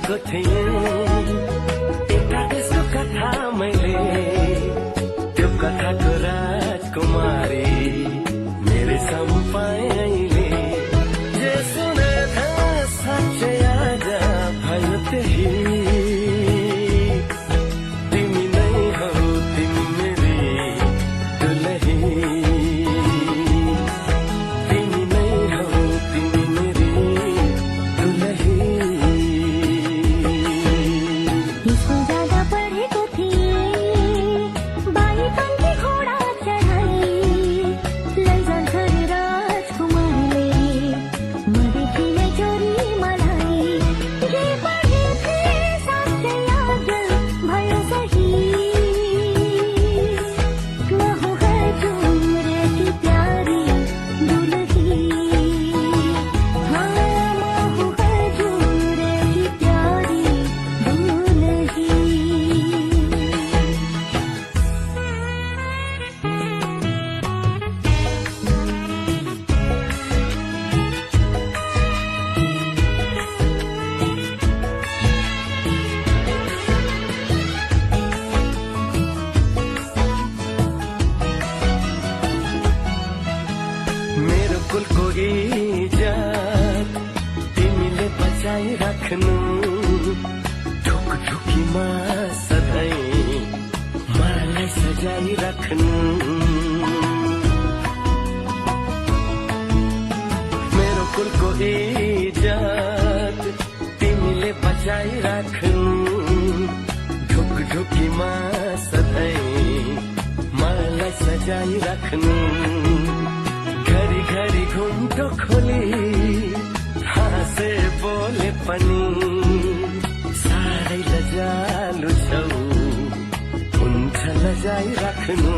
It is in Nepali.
पढेको थिएँ एउटा देशको कथा मैले, त्यो कथाको राजकुमारी मेरे सम्पाए अहिले। जे सुने था साँच्चै आज भयो त्यही, तिमी नै हौ तिमी मेरी दुलही, तिमी नै हौ तिमी मेरी दुलही। स्कूल जाँदा पढेको थिएँ, बाइपन की घोडा चढाई, लैजान्छ रे राजकुमारले, मदेखिनै चोरी मलाई। जे पढेथे साँच्चै आज भयो सही, म हूँ हजुर की प्यारी दुलही, हाँ म हूँ हजुर की प्यारी दुलही। मेरो कुलको इज्जत तिमीले बचाइराख्नु, ढुकढुकीमा सधैँ मलाई सजाइराख्नु। मेरो कुलको इज्जत तिमीले बचाइराख्नु, ढुकढुकीमा सधैँ मलाई सजाइराख्नु। घरी घरी घुम्टो खोली हाँसे बोले पनि साह्रै लजालु छौ, हुन्छ लजाइराख्नु।